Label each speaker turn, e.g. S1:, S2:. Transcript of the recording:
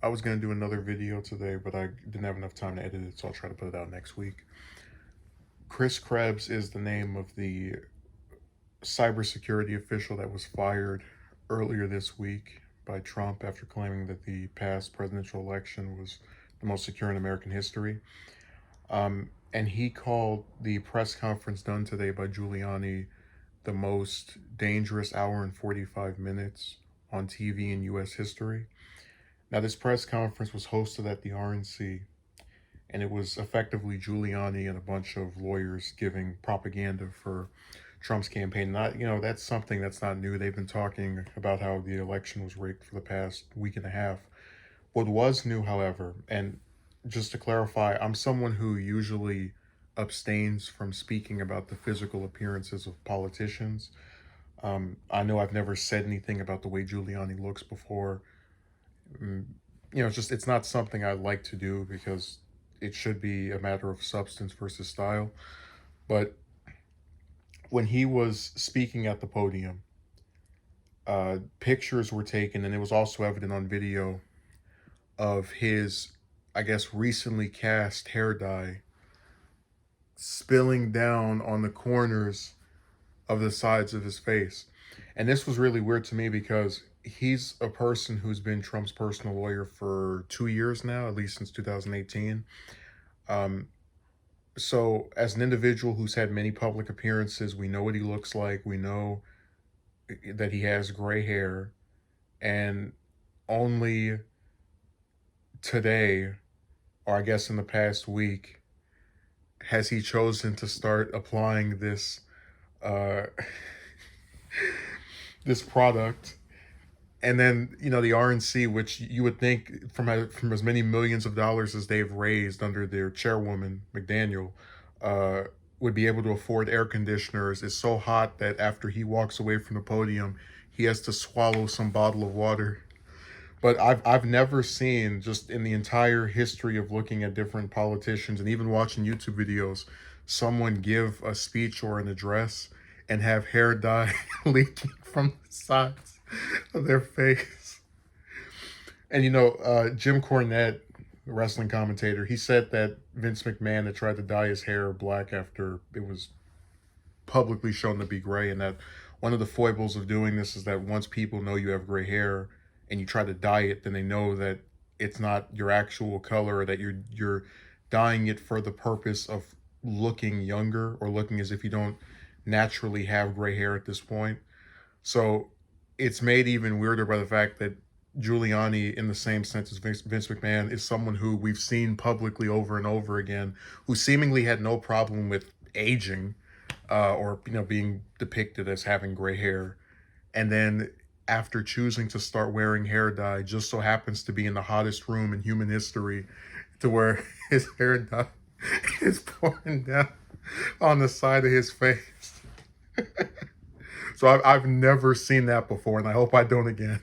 S1: I was going to do another video today, but I didn't have enough time to edit it, so I'll try to put it out next week. Chris Krebs is the name of the cybersecurity official that was fired earlier this week by Trump after claiming that the past presidential election was the most secure in American history. And he called the press conference done today by Giuliani the most dangerous hour and 45 minutes on TV in U.S. history. Now, this press conference was hosted at the RNC, and it was effectively Giuliani and a bunch of lawyers giving propaganda for Trump's campaign. That's something that's not new. They've been talking about how the election was rigged for the past week and a half. What was new, however, and just to clarify, I'm someone who usually abstains from speaking about the physical appearances of politicians. I know I've never said anything about the way Giuliani looks before. It's not something I like to do because it should be a matter of substance versus style. But when he was speaking at the podium, pictures were taken, and it was also evident on video of his, I guess, recently cast hair dye spilling down on the corners of the sides of his face. And this was really weird to me because he's a person who's been Trump's personal lawyer for 2 years now, at least since 2018. So as an individual who's had many public appearances, we know what he looks like. We know that he has gray hair. And only today, or I guess in the past week, has he chosen to start applying this this product. And then, the RNC, which you would think from as many millions of dollars as they've raised under their chairwoman, McDaniel, would be able to afford air conditioners, is so hot that after he walks away from the podium, he has to swallow some bottle of water. But I've never seen, just in the entire history of looking at different politicians and even watching YouTube videos, someone give a speech or an address and have hair dye leaking from the sides of their face. And Jim Cornette, the wrestling commentator, he said that Vince McMahon had tried to dye his hair black after it was publicly shown to be gray, and that one of the foibles of doing this is that once people know you have gray hair and you try to dye it, then they know that it's not your actual color, or that you're dyeing it for the purpose of looking younger or looking as if you don't naturally have gray hair at this point. So it's made even weirder by the fact that Giuliani, in the same sense as Vince McMahon, is someone who we've seen publicly over and over again, who seemingly had no problem with aging or being depicted as having gray hair. And then after choosing to start wearing hair dye, just so happens to be in the hottest room in human history, to where his hair dye is pouring down on the side of his face. So I've never seen that before, and I hope I don't again.